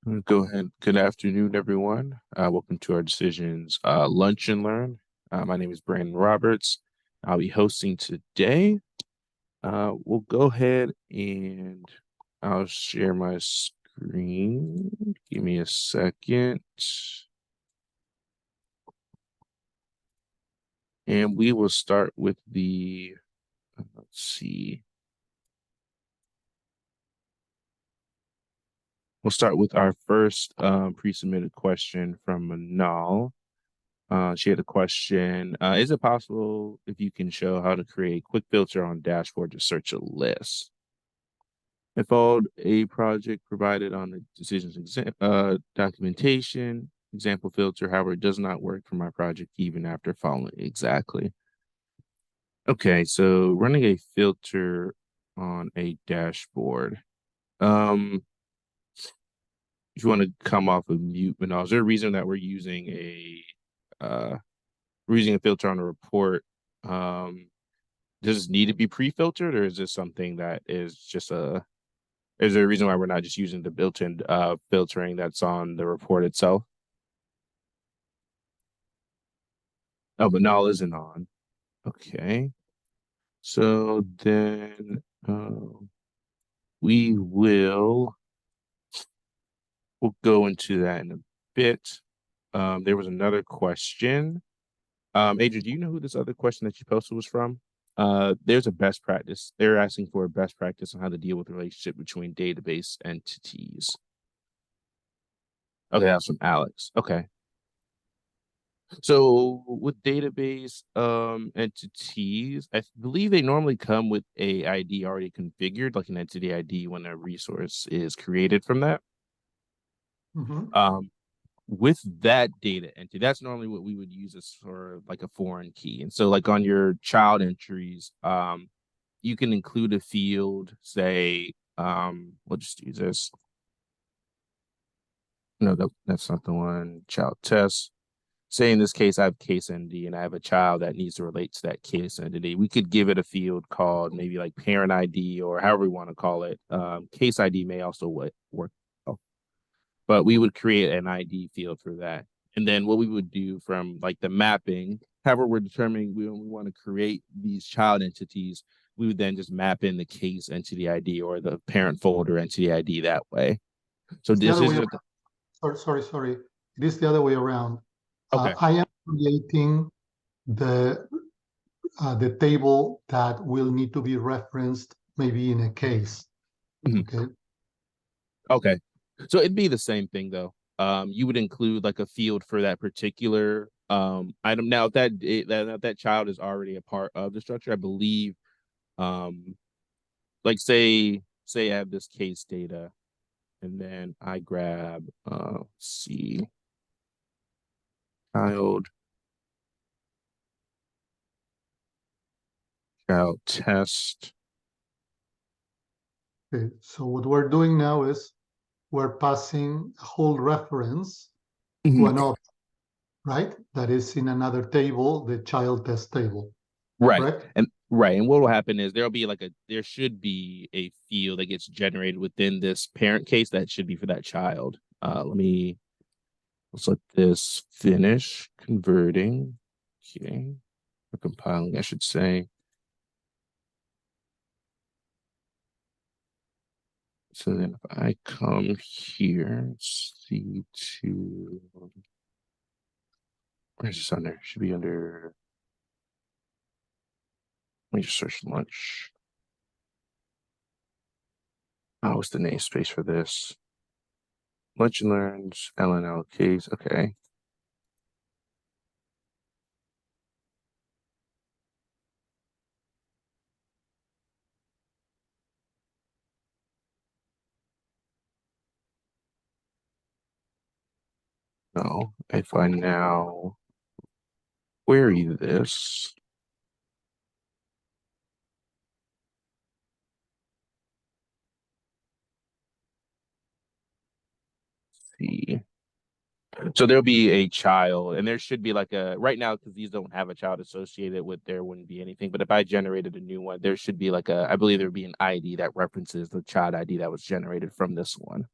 Go ahead. Good afternoon, everyone. Welcome to our decisions lunch and learn. My name is Brandon Roberts. I'll be hosting today. We'll go ahead and I'll share my screen. Give me a second. And we will start with let's see. We'll start with our first pre-submitted question from Manal. She had a question. Is it possible if you can show how to create a quick filter on dashboard to search a list? I followed a project provided on the decisions documentation example filter. However, it does not work for my project even after following exactly. Okay, so running a filter on a dashboard. Um, if you want to come off of mute, but is there a reason that uh we're using a filter on a report? Does this need to be pre-filtered, or is this something that is just is there a reason why we're not just using the built-in filtering that's on the report itself? Oh, but null isn't on. Okay. So then we we'll go into that in a bit. There was another question. Adrian, do you know who this other question that you posted was from? There's a best practice. They're asking for a best practice on how to deal with the relationship between database entities. Okay, that's from Alex. Okay. So with database entities, I believe they normally come with a ID already configured, like an entity ID when a resource is created from that. Mm-hmm. With that data entity, that's normally what we would use as for like a foreign key. And so like on your child entries, you can include a field, say, we'll just use this. No, that's not the one. Child test. Say in this case, I have case entity and I have a child that needs to relate to that case entity. We could give it a field called maybe like parent ID or however we want to call it. Case ID may also work, but we would create an ID field for that. And then what we would do from like the mapping, however we're determining we want to create these child entities, we would then just map in the case entity ID or the parent folder entity ID that way. So It's the this other way is around. Sorry. It is the other way around. okay. I am creating the the table that will need to be referenced maybe in a case. Mhm. Okay. Okay. So it'd be the same thing though. You would include like a field for that particular item. Now, if that child is already a part of the structure, I believe, like say I have this case data, and then I grab see child child test. Okay. So what we're doing now is we're passing a whole reference to Mhm. another, right? That is in another table, the child test table, Right. correct? And what will happen is there should be a field that gets generated within this parent case that should be for that child. Let's let this finish converting. Okay. Or compiling, I should say. So then if I come here, C2, where's this under? Should be under, let me just search lunch. Oh, what's the namespace for this? Lunch and learns, LNL case. Okay. No, if I now query this, see. So there'll be a child, and there should be like a right now because these don't have a child associated with there wouldn't be anything. But if I generated a new one, there should be like I believe there would be an ID that references the child ID that was generated from this one.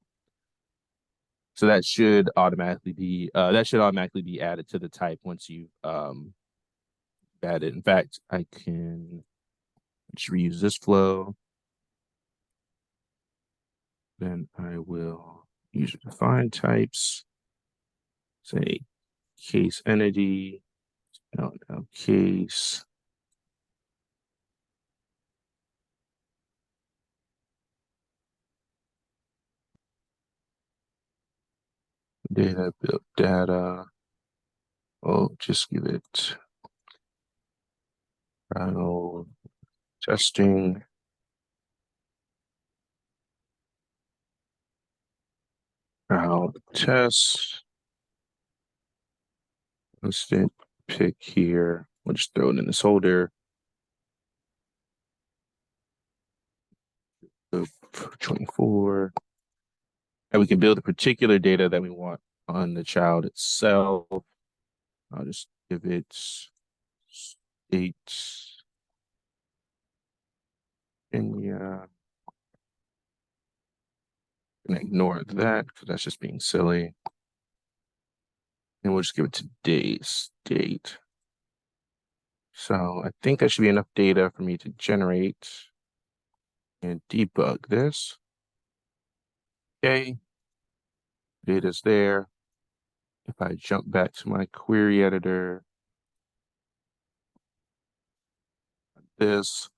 So that should automatically be added to the type once you added. In fact, I can just reuse this flow. Then I will use define types. Say case entity, no case. Data build data. Oh, just give it trial testing. Trial test. Instant pick here. We'll just throw it in this holder. 24. And we can build the particular data that we want on the child itself. I'll just give it state Kenya. And ignore that because that's just being silly. And we'll just give it today's date. So I think that should be enough data for me to generate and debug this. Okay, data's there. If I jump back to my query editor, this,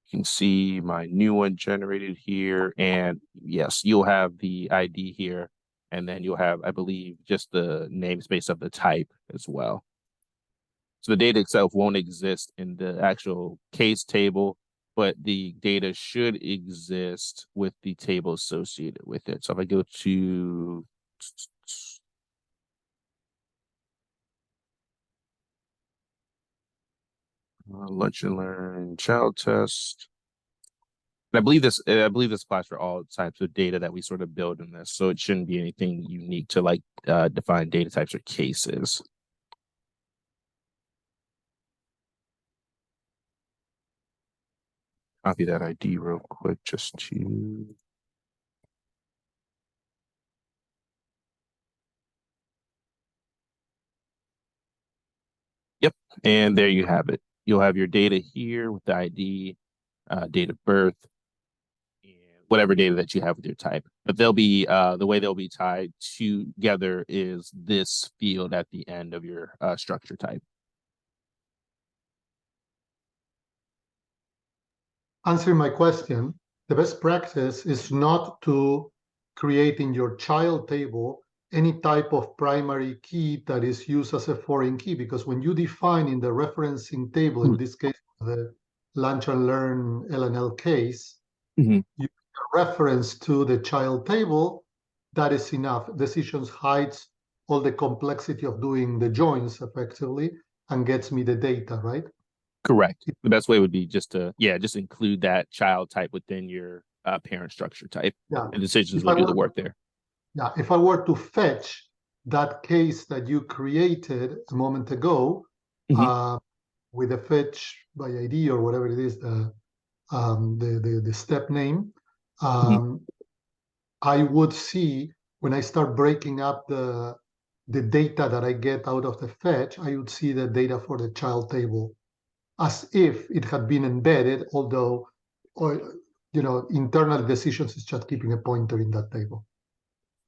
you can see my new one generated here. And yes, you'll have the ID here. And then you'll have, I believe, just the namespace of the type as well. So the data itself won't exist in the actual case table, but the data should exist with the table associated with it. So if I go to lunch and learn child test. And I believe this applies for all types of data that we sort of build in this. So it shouldn't be anything unique to like define data types or cases. Copy that ID real quick just to Yep. And there you have it. You'll have your data here with the ID, date of birth, and whatever data that you have with your type. But they'll be the way they'll be tied together is this field at the end of your structure type. Answering my question, the best practice is not to create in your child table any type of primary key that is used as a foreign key, because when you define in the referencing table, in this case, the lunch and learn LNL case, Mm-hmm. you reference to the child table, that is enough. Decisions hides all the complexity of doing the joins effectively and gets me the data, right? Correct. The best way would be just to, just include that child type within your parent structure type. Yeah. And decisions If will I do the were, work there. yeah, if I were to fetch that case that you created a moment ago, Mm-hmm. with a fetch by ID or whatever it is, the step name, Mm-hmm. I would see when I start breaking up the data that I get out of the fetch, I would see the data for the child table as if it had been embedded, although, or internal decisions is just keeping a pointer in that table.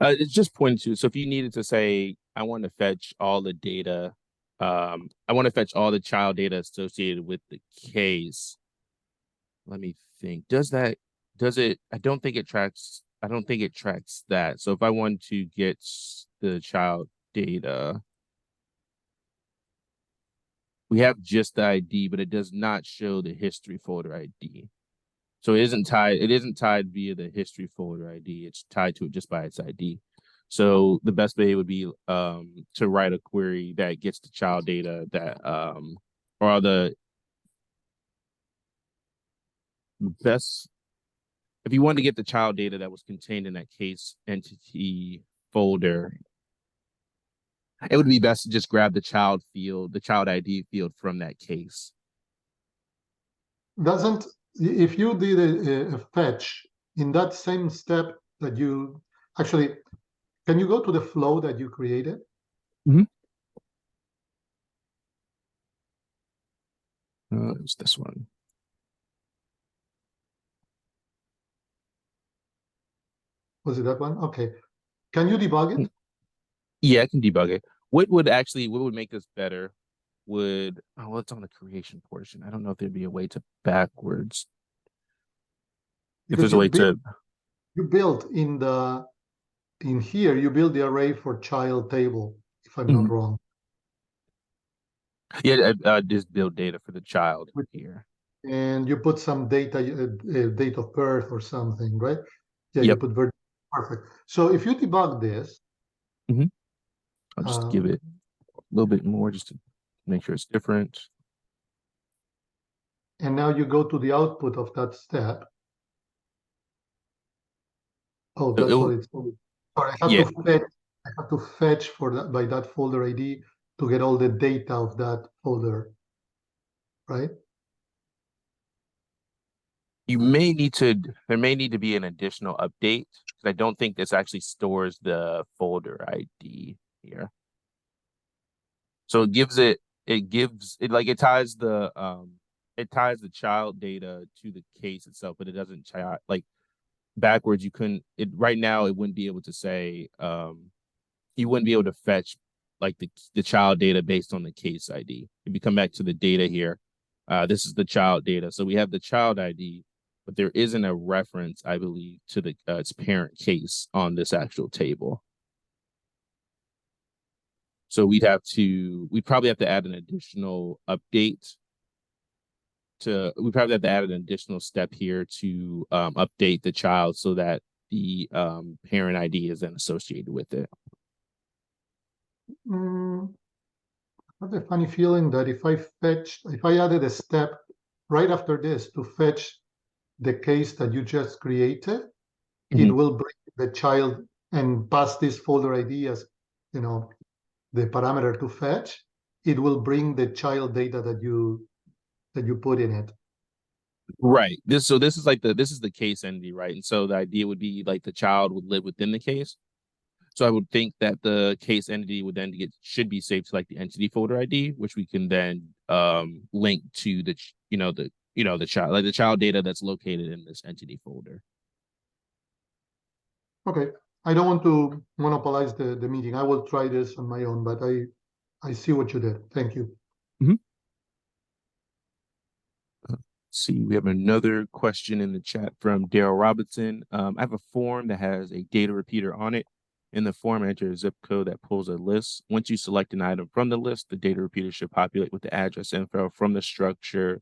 It's just pointing to. So if you needed to say, I want to fetch all the data, I want to fetch all the child data associated with the case. Let me think. Does it? I don't think it tracks that. So if I want to get the child data, we have just the ID, but it does not show the history folder ID. So it isn't tied via the history folder ID. It's tied to it just by its ID. So the best way would be to write a query that gets the child data that or the best if you want to get the child data that was contained in that case entity folder, it would be best to just grab the child ID field from that case. Doesn't If you did a fetch in that same step that you actually Can you go to the flow that you created? It's this one. Was it that one? Okay. Can you debug it? Yeah, I can debug it. What would make this better would, oh, well, it's on the creation portion. I don't know if there'd be a way to backwards. If Because there's a way to, you built in here, you build the array for child table, if I'm not Mhm. wrong. Yeah, just build data for the child here. And you put some data, date of birth or something, right? Yeah, you Yep. put birth. Perfect. So if you debug this, hmm I'll just uh, give it a little bit more just to make sure it's different. and now you go to the output of that step. Oh, It that's what will, it's called. Sorry, yeah, I have to fetch for that by that folder ID to get all the data of that folder, right? there may need to be an additional update because I don't think this actually stores the folder ID here. So it ties the child data to the case itself, but it doesn't child like backwards. You couldn't it right now. It wouldn't be able to say you wouldn't be able to fetch like the child data based on the case ID. If you come back to the data here, this is the child data. So we have the child ID, but there isn't a reference, I believe, to the its parent case on this actual table. So we'd probably have to add an additional update we probably have to add an additional step here to update the child so that the parent ID is then associated with it. Mm, I have a funny feeling that if I added a step right after this to fetch the case that you just created, it Mhm. will bring the child and pass this folder ID as, you know, the parameter to fetch. It will bring the child data that you put in it. Right. This is the case entity, right? And so the idea would be like the child would live within the case. So I would think that the case entity would then should be saved to like the entity folder ID, which we can then link to the child, like the child data that's located in this entity folder. Okay. I don't want to monopolize the meeting. I will try this on my own, but I see what you did. Thank you. Mhm. See, we have another question in the chat from Daryl Robinson. I have a form that has a data repeater on it. In the form, enter a zip code that pulls a list. Once you select an item from the list, the data repeater should populate with the address info from the structure.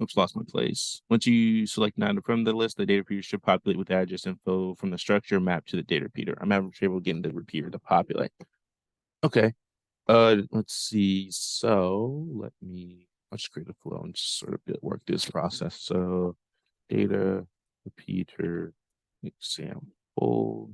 Oops, lost my place. Once you select an item from the list, the data repeater should populate with the address info from the structure mapped to the data repeater. I'm having trouble getting the repeater to populate. Okay. Let's see. I'll just create a flow and just sort of work this process. So data repeater example.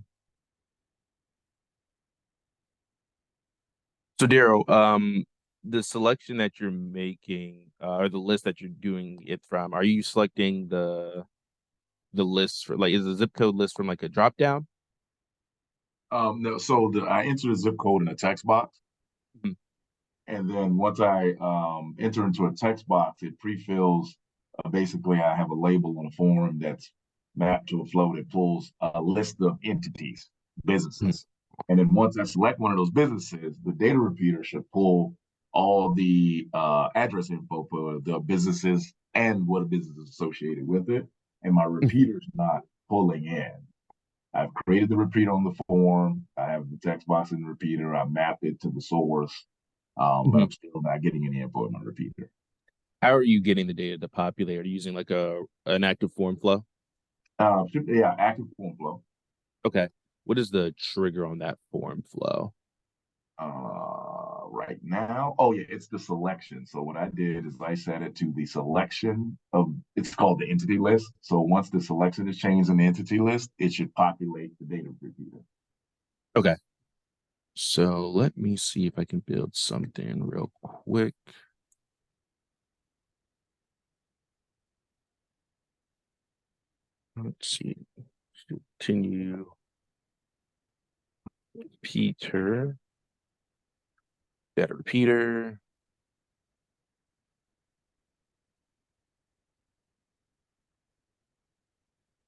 So Daryl, the selection that you're making, or the list that you're doing it from, are you selecting the list for like is the zip code list from like a drop down? No, so I enter the zip code in a text box, Mhm. and then once I enter into a text box, it pre-fills. Basically, I have a label on a form that's mapped to a flow that pulls a list of entities, Mhm. businesses, and then once I select one of those businesses, the data repeater should pull all the address info for the businesses and what a business is associated with it, and my repeater's not pulling in. I've created the repeater on the form. I have the text box in the repeater. I mapped it to the source, but Mhm. I'm still not getting any info in my repeater. How are you getting the data to populate? Are you using like a an active form flow? Yeah, active form flow. Okay. What is the trigger on that form flow? Right now, oh yeah, it's the selection. So what I did is I set it to the selection of. It's called the entity list. So once the selection is changed in the entity list, it should populate the data repeater. Okay. So let me see if I can build something real quick. Let's see. Continue. Repeater. Data repeater.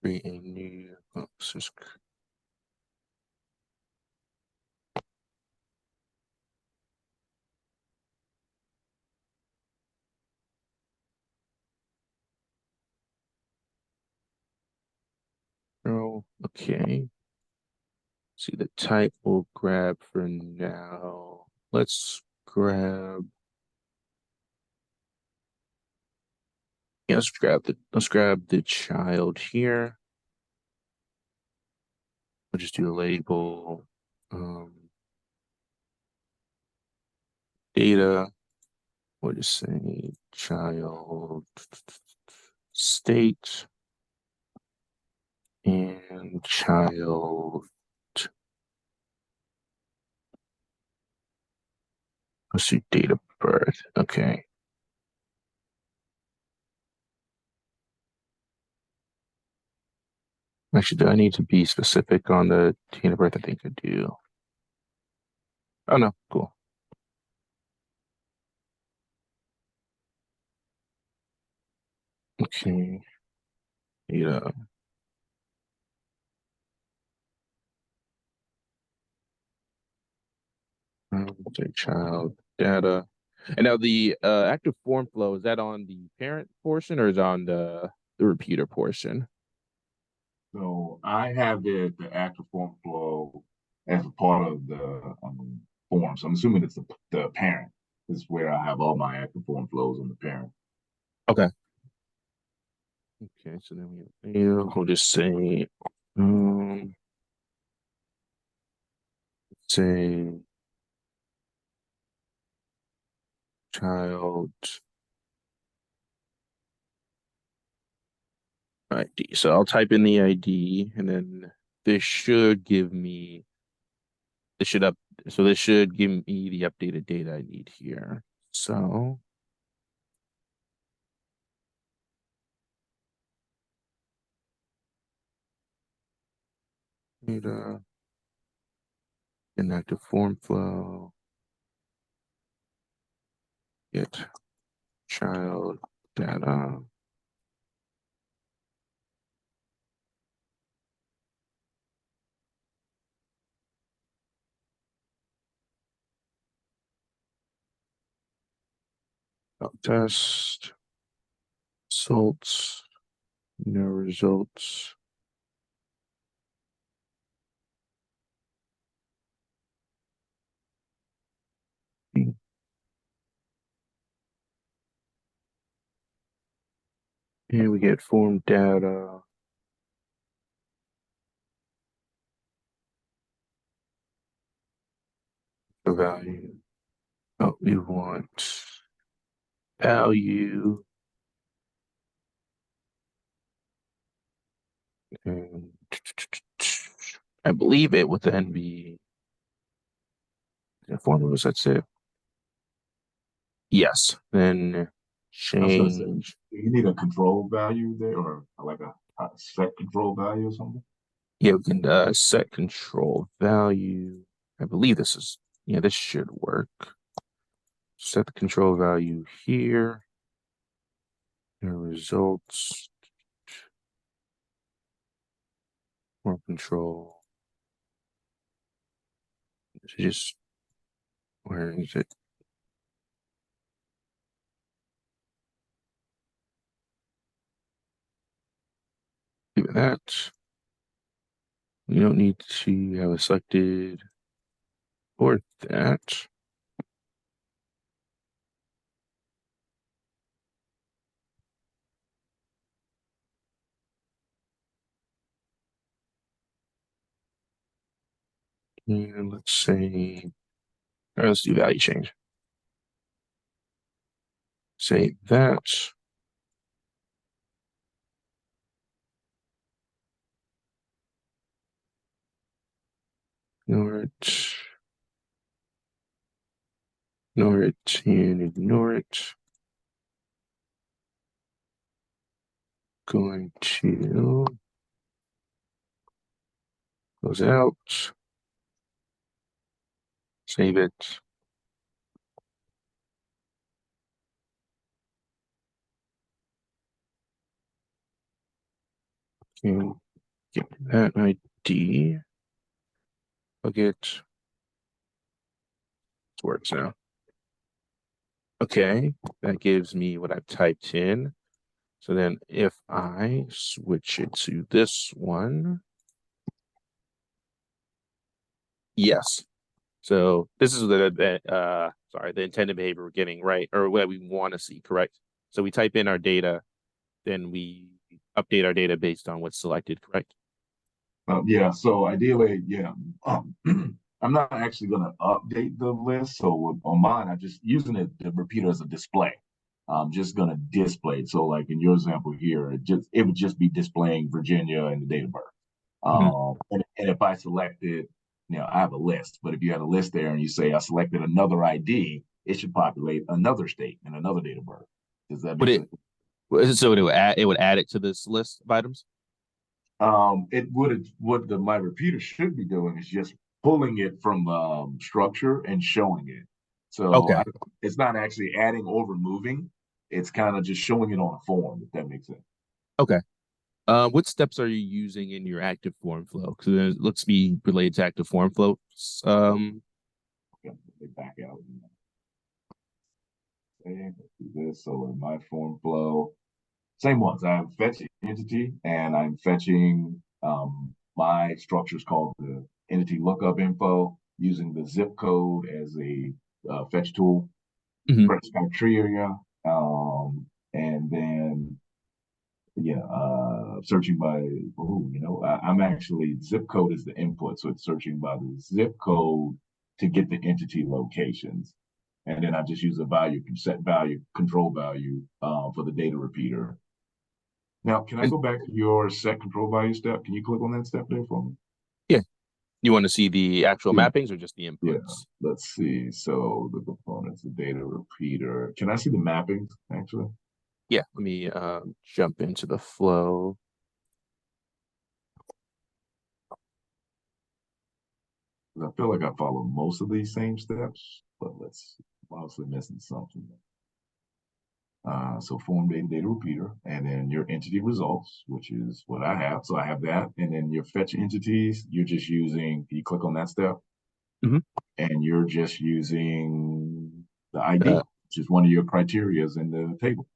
Create a new oh, okay. See the type we'll grab for now. Let's grab let's grab the child here. We'll just do a label. Data. We'll just say child state and child. Let's do date of birth. Okay. Actually, do I need to be specific on the date of birth? I think I do. Oh no, cool. Okay. Data. Say child data. And now the active form flow, is that on the parent portion or is it on the repeater portion? So I have the active form flow as a part of the form. So I'm assuming it's the parent is where I have all my active form flows on the parent. Okay. Okay, so then we'll just say um say child ID. So I'll type in the ID and then this should give me this should up so this should give me the updated data I need here. So data inactive form flow, get child data. Test results, no results. And we get form data. The value. Oh, we want value. And I believe it would then be the formulas. That's it. Yes. Then I was going to say, change. do you need a control value there or like a set control value or something? Yeah, we can set control value. I believe this is, yeah, this should work. Set the control value here. The results. More control. Just, where is it? Leave that. We don't need to have it selected or that. And let's say, let's do value change. Say that. Ignore it. Ignore it and ignore it. Going to Close out. Save it. Okay, get that ID. Okay, it works now. Okay, that gives me what I've typed in. So then if I switch it to this one, yes. So this is the intended behavior we're getting right, or what we want to see, correct? So we type in our data, then we update our data based on what's selected, correct? Yeah, so ideally, yeah. I'm not actually going to update the list. So on mine, I'm just using the repeater as a display. I'm just going to display it. So like in your example here, it would just be displaying Virginia and the date of birth. Mhm. And if I selected, I have a list, but if you had a list there and you say I selected another ID, it should populate another state and another date of birth. Does that Would make it sense? so it would add it to this list of items? It would what my repeater should be doing is just pulling it from the structure and showing it. So Okay. it's not actually adding or removing. It's kind of just showing it on a form, if that makes sense. Okay. What steps are you using in your active form flow? Because let's be related to active form flow. Okay, let me back out. Okay, let's do this. So in my form flow, same ones. I have fetch entity and I'm fetching my structure is called the entity lookup info using the zip code as a fetch tool, Mhm. press criteria, and then searching by I'm actually zip code is the input, so it's searching by the zip code to get the entity locations, and then I just use a value set value control value for the data repeater. Now, can I And go back to your set control value step? Can you click on that step there for me? yeah, you want to see the actual Yeah, mappings or just the yeah. inputs? Let's see. So the components, the data repeater. Can I see the mappings actually? Yeah, let me jump into the flow. I feel like I follow most of these same steps, but let's obviously missing something. So form data repeater, and then your entity results, which is what I have. So I have that, and then your fetch entities. You're just using. You click on that step, Mhm. and you're just using the ID, Uh, which is one of your criterias in the table.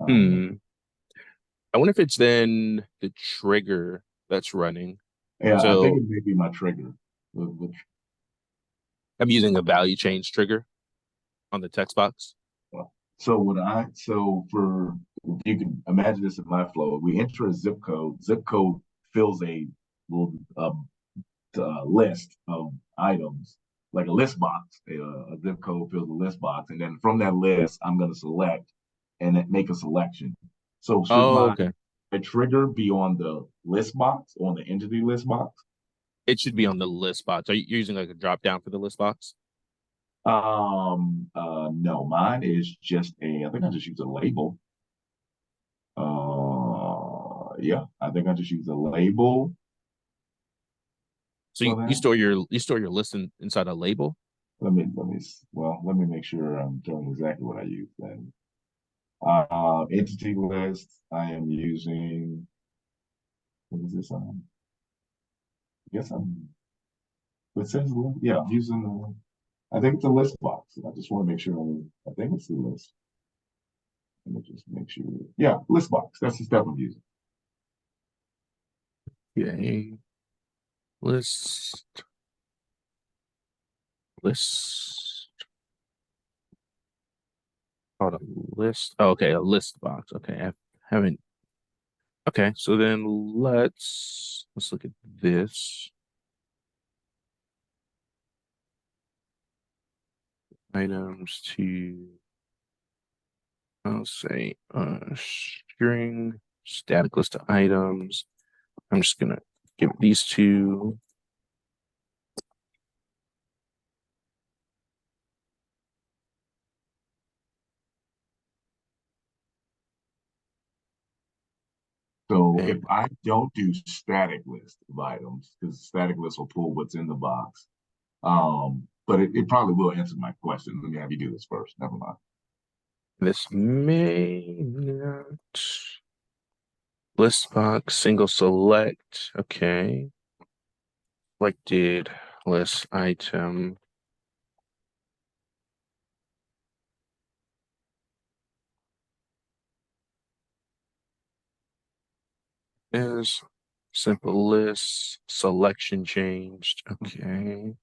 Um, hmm. I wonder if it's then the trigger that's running. yeah, I think So it may be my trigger. Which, I'm using a value change trigger on the text box. so for you can imagine this in my flow. We enter a zip code. Zip code fills a little list of items, like a list box. A zip code fills a list box, and then from that list, I'm going to select and then make a selection. So should Oh, my okay. trigger be on the list box, on the entity list box? It should be on the list box. Are you using like a drop down for the list box? No, mine is just I think I just use a label. Yeah, I think I just use a label So for you that. store your list inside a label. Let me make sure I'm doing exactly what I use then. Entity list, I am using, what is this? I guess it says, yeah, I'm using, I think it's a list box. I just want to make sure, I think it's the list. Let me just make sure. Yeah, list box. That's the step I'm using. Okay. List list. Hold on. List. Oh, okay, a list box. Okay, I haven't. Okay, so then let's look at this. Items to, I'll say string static list of items. I'm just gonna give these two. So if And I don't do static list of items, because static list will pull what's in the box. But it probably will answer my question. Let me have you do this first. Never mind. this may not list box single select. Okay. Selected list item. Is simple list selection changed. Okay.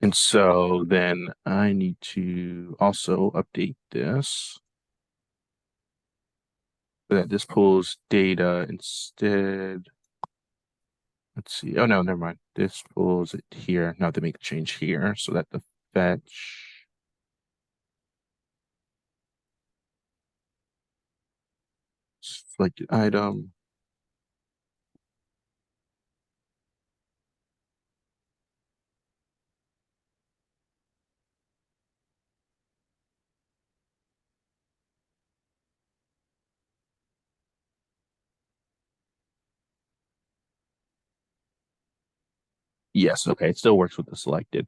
And so then I need to also update this so that this pulls data instead. Let's see. Oh no, never mind. This pulls it here. Now to make the change here so that the fetch selected item. Yes, okay. It still works with the selected.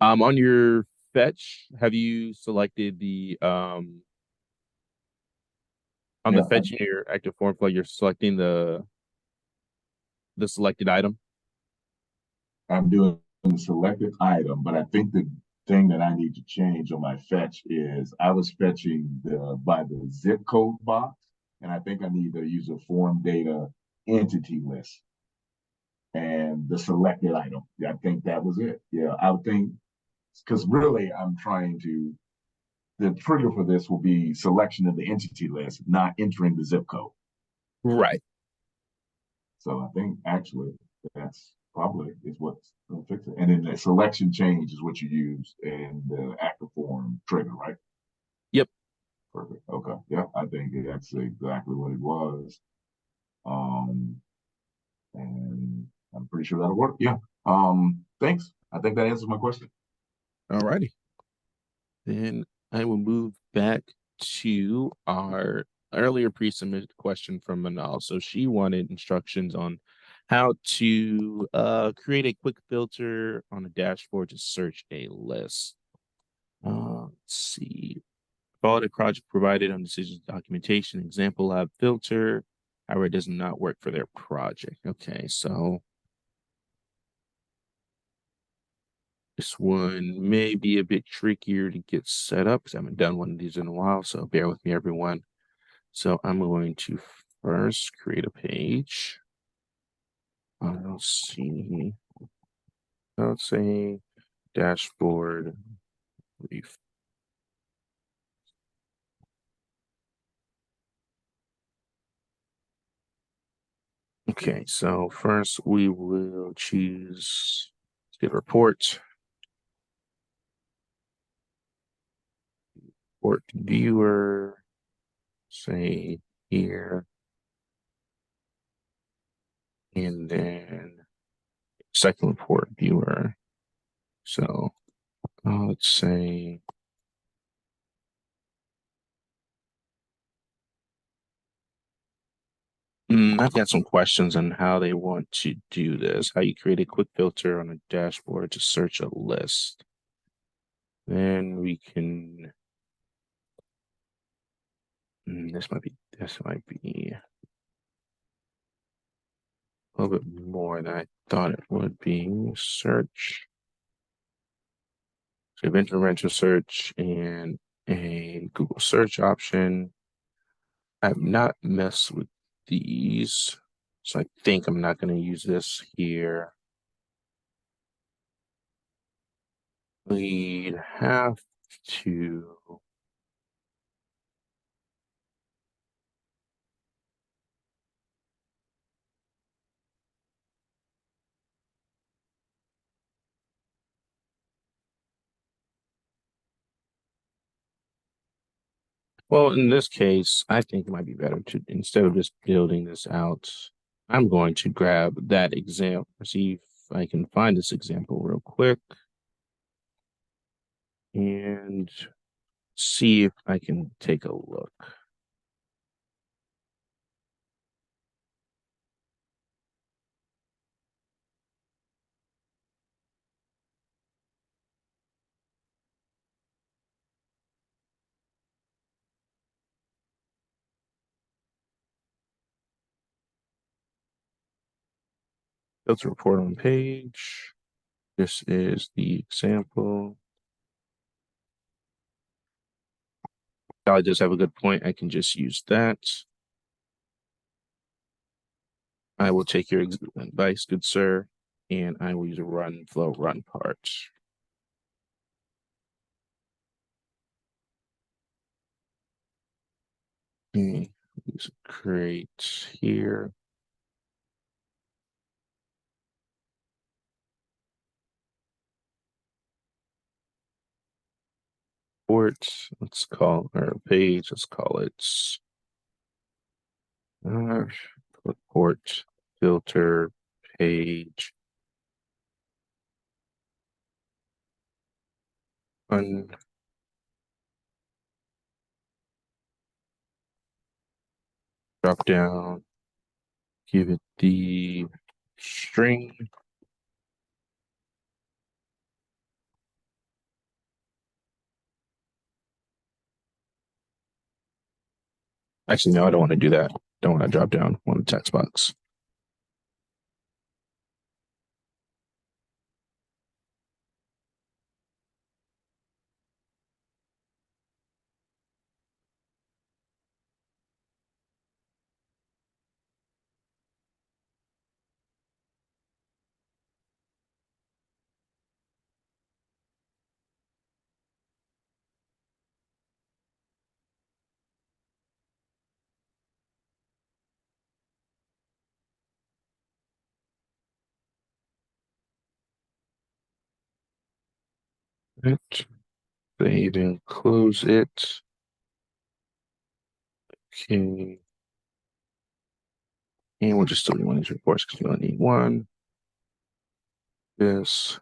On your fetch, have you selected the on the Yeah, fetch in your active form flow, you're selecting the selected item? I'm doing the selected item, but I think the thing that I need to change on my fetch is I was fetching by the zip code box, and I think I need to use a form data entity list and the selected item. Yeah, I think that was it. Yeah, I would think because really I'm trying to the trigger for this will be selection of the entity list, not entering the zip code. Right. So I think actually that's probably is what's going to fix it. And then the selection change is what you use in the active form trigger, right? Yep. Perfect. Okay. Yeah, I think that's exactly what it was. Um, and I'm pretty sure that'll work. Yeah. Thanks. I think that answers my question. All righty. Then I will move back to our earlier pre-submitted question from Manal. So she wanted instructions on how to create a quick filter on a dashboard to search a list. Let's see. Follow the project provided on decisions documentation, example lab filter. However, it does not work for their project. Okay, so this one may be a bit trickier to get set up because I haven't done one of these in a while, so bear with me, everyone. So I'm going to first create a page. I'll see. Let's say dashboard brief. Okay, so first we will choose get report. Report viewer, say here, and then second report viewer. So let's say I've got some questions on how they want to do this. How you create a quick filter on a dashboard to search a list. Then we can. This might be a little bit more than I thought it would be. Search. So intervention search and a Google search option. I've not messed with these, so I think I'm not going to use this here. We'd have to. Well, in this case, I think it might be better to, instead of just building this out, I'm going to grab that example, see if I can find this example real quick. And see if I can take a look. Filter report on page. This is the example. Sally does have a good point. I can just use that. I will take your advice, good sir, and I will use a run flow run part. Okay, use create here. Port, let's call our page, let's call it port filter page un drop down, give it the string. Actually, no, I don't want to do that. Don't want to drop down one text box. Right. Save and close it. Okay. And we'll just delete one of these reports because we only need one. This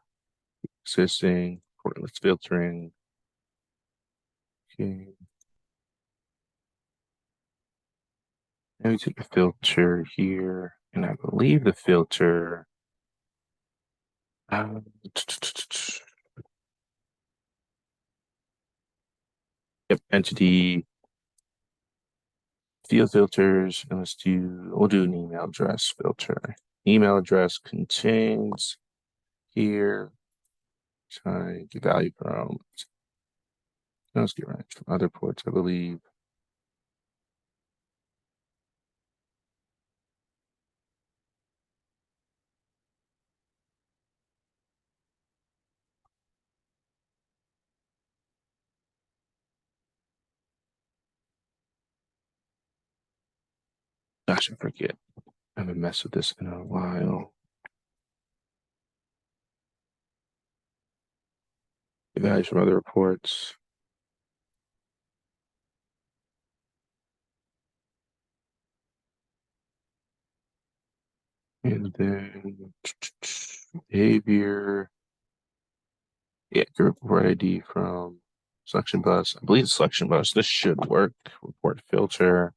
existing portless filtering. Okay. Now we take the filter here, and I believe the filter. Yep, entity field filters, and we'll do an email address filter. Email address contains here, type value from, let's get right from other ports, I believe. Gosh, I forget. I haven't messed with this in a while. The values from other reports. And then behavior. Yeah, group report ID from selection bus. I believe it's selection bus. This should work. Report filter.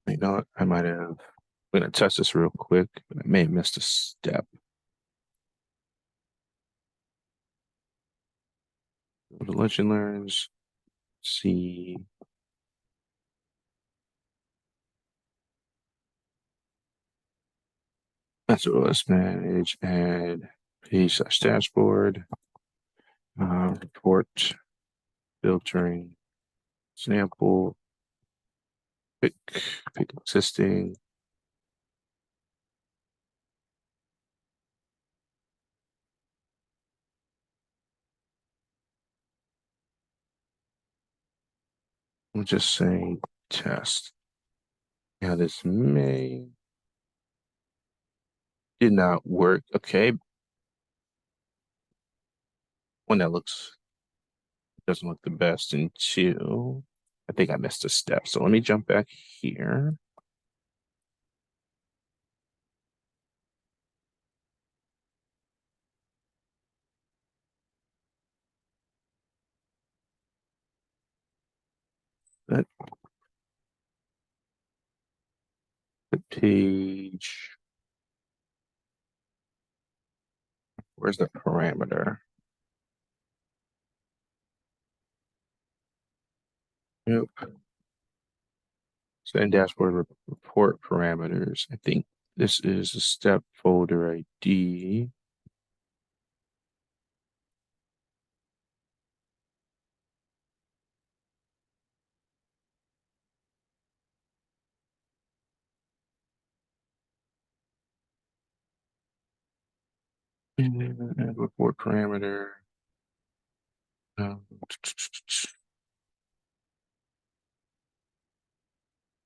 You know what? I might have. I'm gonna test this real quick, but I may have missed a step. Go to lunch and learns. See. Master OS manage, add page slash dashboard, report filtering, sample, pick existing. I'm just saying test. Now this may did not work. Okay. One that doesn't look the best, and two, I think I missed a step. So let me jump back here. That the page. Where's the parameter? Nope. So in dashboard report parameters, I think this is a step folder ID. And report parameter. Um,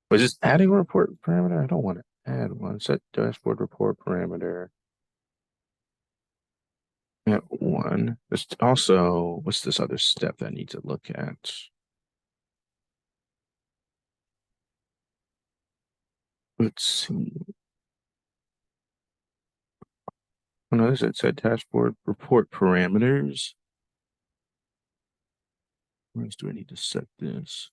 was this adding a report parameter? I don't want to add one. Set dashboard report parameter at one. There's also, what's this other step that I need to look at? Let's see. Oh, no, this is set dashboard report parameters. Where else do I need to set this?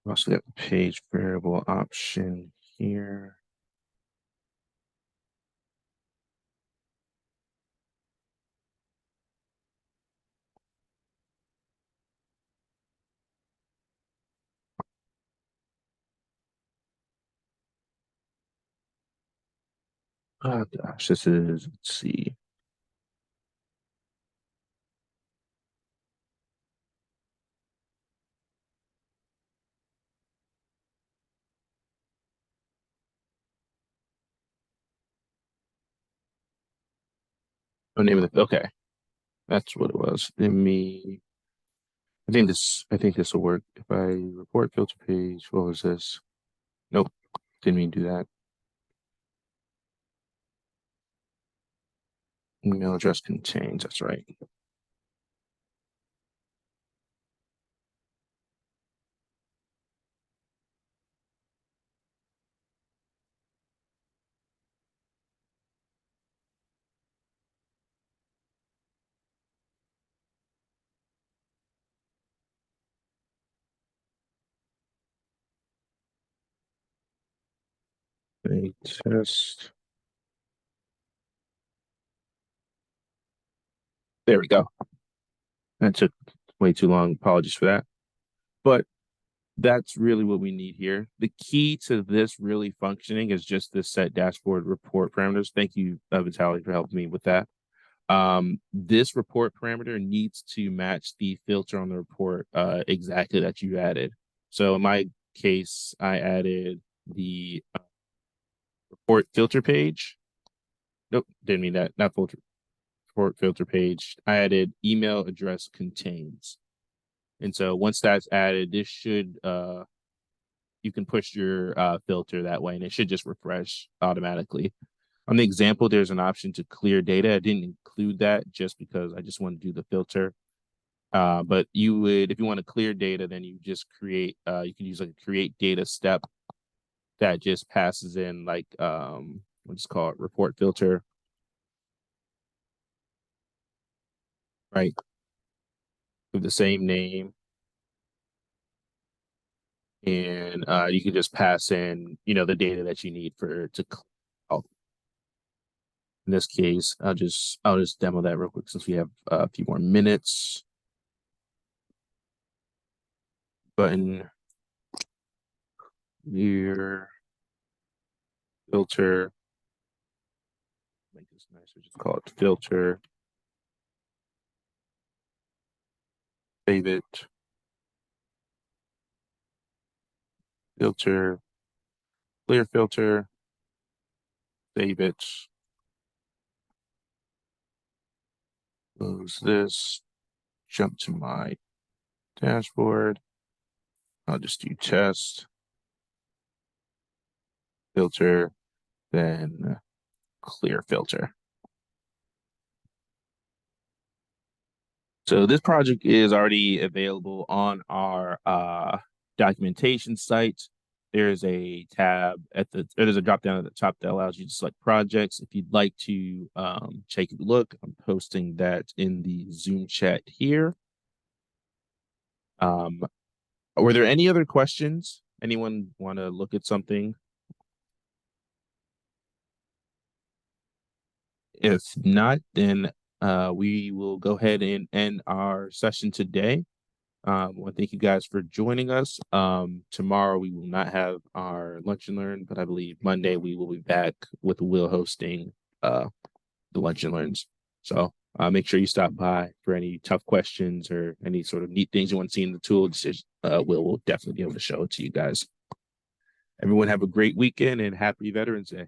Also got the page variable option here. Oh gosh, this is, let's see. Oh, name of the, okay. That's what it was. Let me, I think this will work. If I report filter page, what was this? Nope, didn't mean to do that. Email address contains, that's right. A test. There we go. That took way too long. Apologies for that. But that's really what we need here. The key to this really functioning is just this set dashboard report parameters. Thank you, Vitaly, for helping me with that. This report parameter needs to match the filter on the report exactly that you added. So in my case, I added the report filter page. Nope, didn't mean that. Not filter report filter page. I added email address contains. And so once that's added, this should you can push your filter that way and it should just refresh automatically. On the example, there's an option to clear data. I didn't include that just because I just want to do the filter. But you would, if you want to clear data, then you just create, you can use like a create data step that just passes in like, what's called report filter, right? With the same name. And you can just pass in, you know, the data that you need for to. Oh, in this case, I'll just demo that real quick since we have a few more minutes. Button here, filter. Make this nicer. Just call it filter. Save it. Filter. Clear filter. Save it. Close this. Jump to my dashboard. I'll just do test. Filter. Then clear filter. So this project is already available on our documentation site. There's a tab there's a drop down at the top that allows you to select projects. If you'd like to take a look, I'm posting that in the Zoom chat here. Were there any other questions? Anyone want to look at something? If not, then we will go ahead and end our session today. Well, thank you guys for joining us. Tomorrow we will not have our lunch and learn, but I believe Monday we will be back with Will hosting the lunch and learns. So make sure you stop by for any tough questions or any sort of neat things you want to see in the tool. Will definitely be able to show it to you guys. Everyone have a great weekend and happy Veterans Day.